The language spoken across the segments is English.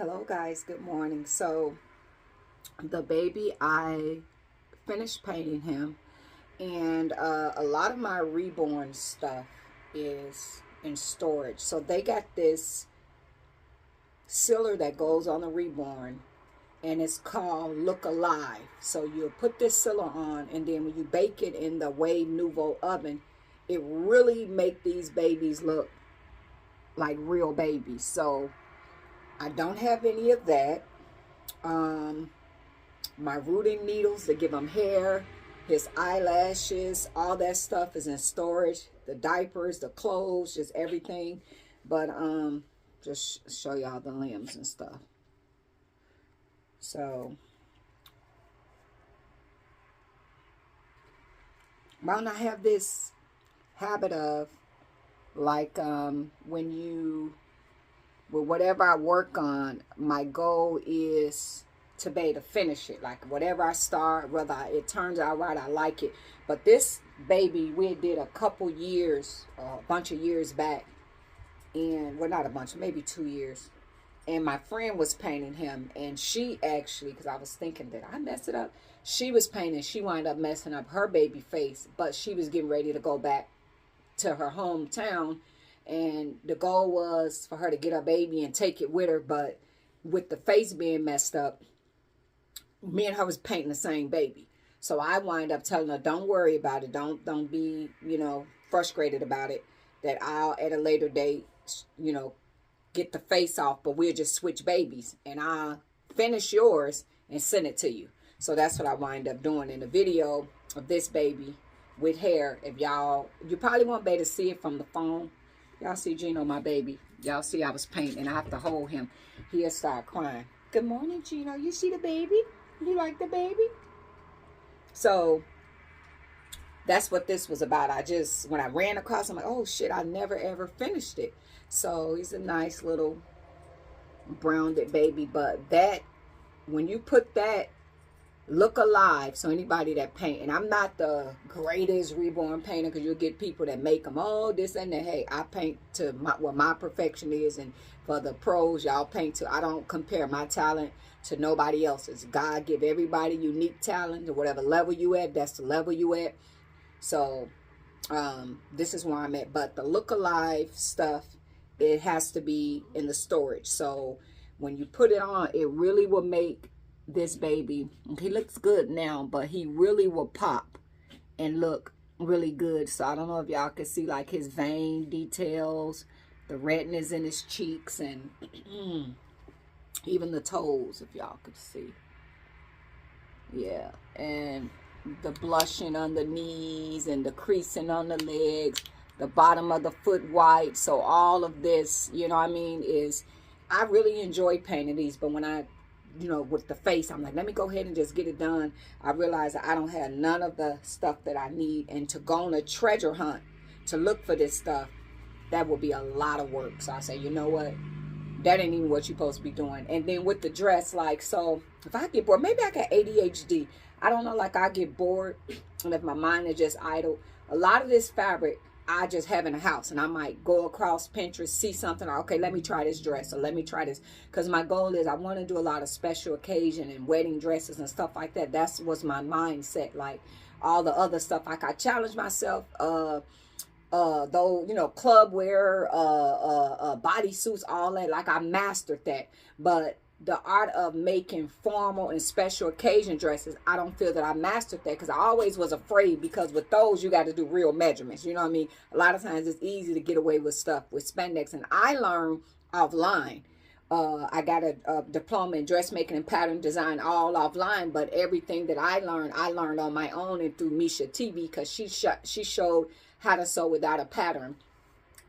Hello guys, good morning. So the baby, I finished painting him, and a lot of my reborn stuff is in storage. So they got this sealer that goes on the reborn, and it's called Look Alive. So you'll put this sealer on, and then when you bake it in the Wave Nouveau oven, it really make these babies look like real babies. So I don't have any of that. um my rooting needles to give him hair, his eyelashes, all that stuff is in storage. The diapers, the clothes, just everything. But just show y'all the limbs and stuff. So why don't I have this habit of, like, when you, with whatever I work on, my goal is to be able to finish it. Like whatever I start, whether it turns out right, I like it. But this baby, we did a couple years, a bunch of years back, and well, not a bunch, maybe 2 years. And my friend was painting him, and she actually, because I was thinking, did I mess it up? She was painting, she wound up messing up her baby face, but she was getting ready to go back to her hometown, and the goal was for her to get her baby and take it with her. But with the face being messed up, me and her was painting the same baby. So I wind up telling her, don't worry about it, don't be, frustrated about it, that I'll at a later date, get the face off, but we'll just switch babies, and I'll finish yours and send it to you. So that's what I wind up doing in the video of this baby with hair. If you probably won't be able to see it from the phone. Y'all see Gino, my baby. Y'all see I was painting, and I have to hold him. He'll start crying. Good morning, Gino. You see the baby? You like the baby? So that's what this was about. When I ran across, I'm like, oh shit, I never ever finished it. So he's a nice little browned baby. But that, when you put that Look Alive, so anybody that paint, and I'm not the greatest reborn painter, because you'll get people that make them, oh, this and that. Hey, I paint to what my perfection is, and for the pros, y'all paint to. I don't compare my talent to nobody else's. God give everybody unique talent, to whatever level you at, that's the level you at. So this is where I'm at. But the Look Alive stuff, it has to be in the storage. So when you put it on, it really will make this baby, he looks good now, but he really will pop and look really good. So I don't know if y'all can see like his vein details, the redness in his cheeks, and even the toes, if y'all could see. Yeah, and the blushing on the knees and the creasing on the legs, the bottom of the foot white. So all of this, is, I really enjoy painting these. But when I, with the face, I'm like, let me go ahead and just get it done. I realize that I don't have none of the stuff that I need, and to go on a treasure hunt to look for this stuff, that will be a lot of work. So I say, you know what, that ain't even what you're supposed to be doing. And then with the dress, like, so if I get bored, maybe I got ADHD, I don't know, like I get bored, and if my mind is just idle, a lot of this fabric I just have in the house, and I might go across Pinterest, see something, okay, let me try this dress, or let me try this, because my goal is I want to do a lot of special occasion and wedding dresses and stuff like that. That's was my mindset. Like all the other stuff, like I challenge myself, though, club wear, body suits, all that, like I mastered that. But the art of making formal and special occasion dresses, I don't feel that I mastered that, because I always was afraid, because with those you got to do real measurements, you know what I mean? A lot of times it's easy to get away with stuff with spandex, and I learned offline. I got a diploma in dressmaking and pattern design, all offline, but everything that I learned on my own and through Misha TV, because she showed how to sew without a pattern.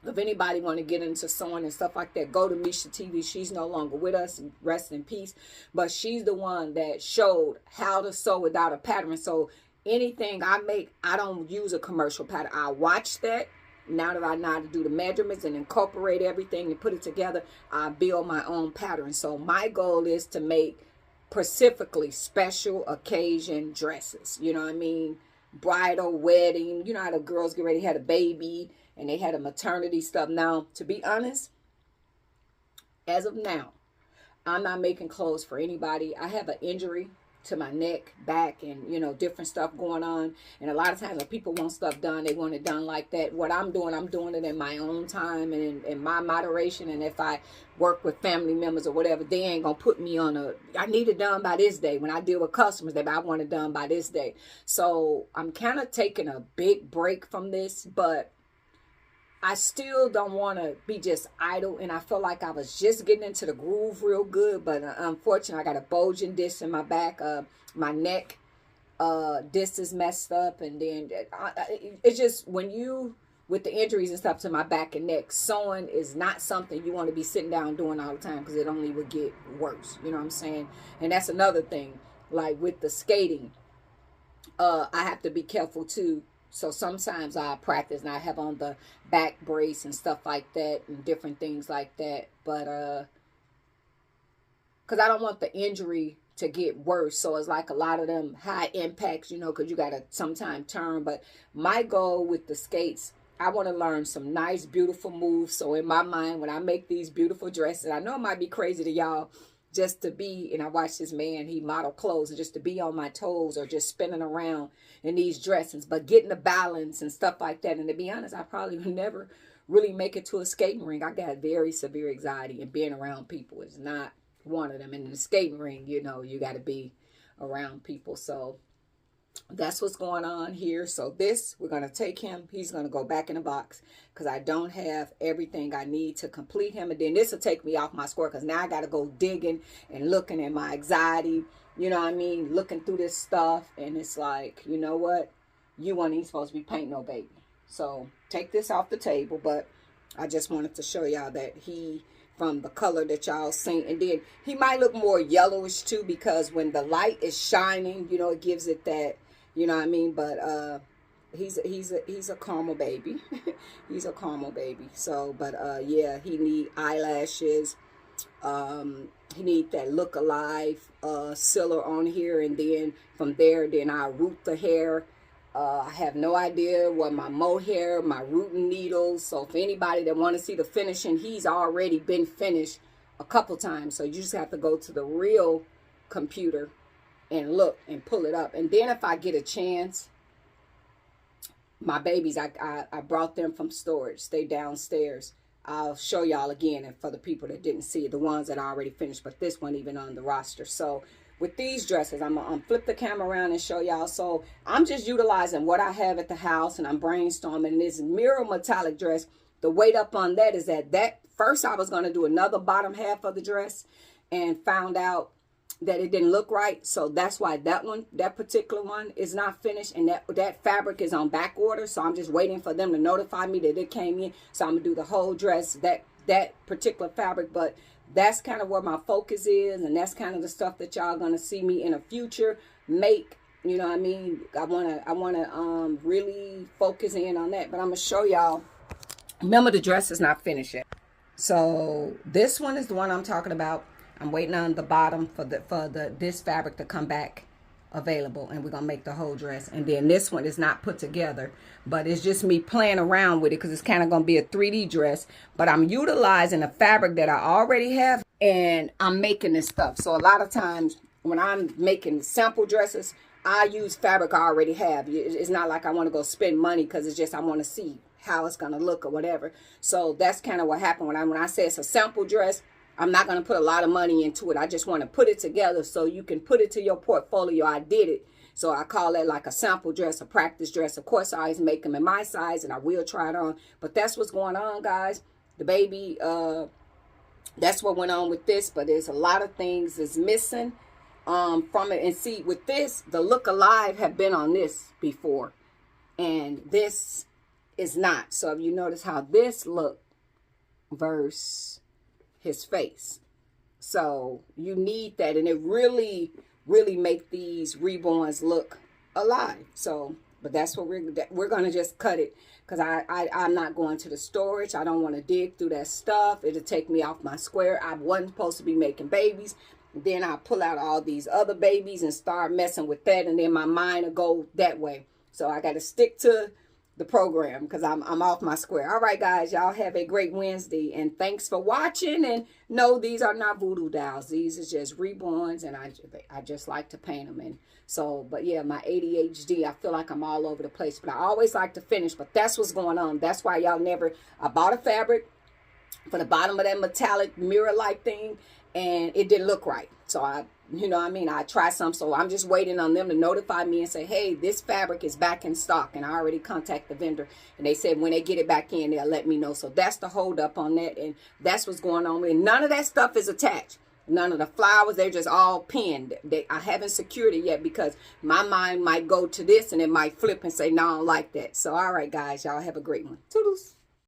If anybody want to get into sewing and stuff like that, go to Misha TV. She's no longer with us, rest in peace. But she's the one that showed how to sew without a pattern. So anything I make, I don't use a commercial pattern. I watch that. Now that I know how to do the measurements and incorporate everything and put it together, I build my own pattern. So my goal is to make specifically special occasion dresses. You know what I mean? Bridal, wedding. You know how the girls get ready, had a baby, and they had a maternity stuff. Now, to be honest, as of now, I'm not making clothes for anybody. I have an injury to my neck, back, and different stuff going on. And a lot of times when people want stuff done, they want it done like that. What I'm doing it in my own time and in my moderation. And if I work with family members or whatever, they ain't gonna put me on I need it done by this day. When I deal with customers, I want it done by this day. So I'm kind of taking a big break from this, but I still don't want to be just idle, and I feel like I was just getting into the groove real good, but unfortunately, I got a bulging disc in my back, my neck disc is messed up, and then it's just when you, with the injuries and stuff to my back and neck, sewing is not something you want to be sitting down doing all the time because it only would get worse, you know what I'm saying? And that's another thing, like with the skating, I have to be careful too. So sometimes I practice and I have on the back brace and stuff like that and different things like that. But because I don't want the injury to get worse. So it's like a lot of them high impacts, because you got to sometime turn. But my goal with the skates, I want to learn some nice, beautiful moves. So in my mind, when I make these beautiful dresses, I know it might be crazy to y'all, just to be, and I watch this man, he model clothes, and just to be on my toes or just spinning around in these dresses, but getting the balance and stuff like that. And to be honest, I probably would never really make it to a skating ring. I got very severe anxiety, and being around people is not one of them. And in the skating ring, you got to be around people. So that's what's going on here. So this, we're going to take him. He's going to go back in the box because I don't have everything I need to complete him. And then this will take me off my square because now I got to go digging and looking at my anxiety. You know what I mean? Looking through this stuff. And it's like, you know what? You ain't supposed to be painting no baby. So take this off the table. But I just wanted to show y'all that he, from the color that y'all seen, and then he might look more yellowish too because when the light is shining, it gives it that, you know what I mean? But he's a caramel baby. He's a caramel baby. So, but yeah, he need eyelashes. He need that look alive sealer on here, and then from there, then I root the hair. I have no idea what my mohair, my rooting needles. So if anybody that want to see the finishing, he's already been finished a couple times. So you just have to go to the real computer and look and pull it up. And then if I get a chance, my babies, I brought them from storage. They downstairs. I'll show y'all again, and for the people that didn't see it, the ones that I already finished, but this one even on the roster. So with these dresses, I'm going to flip the camera around and show y'all. So I'm just utilizing what I have at the house, and I'm brainstorming. This mirror metallic dress, the weight up on that is that first I was going to do another bottom half of the dress and found out that it didn't look right. So that's why that particular one is not finished, and that fabric is on back order. So I'm just waiting for them to notify me that it came in. So I'm going to do the whole dress, that particular fabric. But that's kind of where my focus is, and that's kind of the stuff that y'all gonna see me in the future make. You know what I mean? I wanna really focus in on that. But I'm gonna show y'all. Remember, the dress is not finished yet. So this one is the one I'm talking about. I'm waiting on the bottom for this fabric to come back available, and we're gonna make the whole dress. And then this one is not put together, but it's just me playing around with it because it's kind of gonna be a 3D dress. But I'm utilizing a fabric that I already have, and I'm making this stuff. So a lot of times when I'm making sample dresses, I use fabric I already have. It's not like I want to go spend money, because it's just I want to see how it's gonna look or whatever. So that's kind of what happened when I say it's a sample dress. I'm not going to put a lot of money into it. I just want to put it together so you can put it to your portfolio. I did it. So I call it like a sample dress, a practice dress. Of course, I always make them in my size, and I will try it on. But that's what's going on, guys. The baby, that's what went on with this. But there's a lot of things that's missing from it. And see, with this, the look alive have been on this before. And this is not. So if you notice how this look versus his face, so you need that, and it really make these reborns look alive. So, but that's what we're gonna just cut it, because I'm not going to the storage. I don't want to dig through that stuff. It'll take me off my square. I wasn't supposed to be making babies. Then I pull out all these other babies and start messing with that, and then my mind will go that way. So I got to stick to the program because I'm off my square. All right, guys, y'all have a great Wednesday, and thanks for watching. And no, these are not voodoo dolls. These are just reborns, and I just like to paint them. And so, but yeah, my ADHD, I feel like I'm all over the place, but I always like to finish. But that's what's going on. That's why y'all never. I bought a fabric for the bottom of that metallic mirror-like thing, and it didn't look right. So you know what I mean, I tried some, so I'm just waiting on them to notify me and say, hey, this fabric is back in stock. And I already contacted the vendor, and they said when they get it back in, they'll let me know. So that's the hold up on that, and that's what's going on. And none of that stuff is attached. None of the flowers, they're just all pinned. I haven't secured it yet because my mind might go to this and it might flip and say, no, I don't like that. So all right, guys, y'all have a great one. Toodles.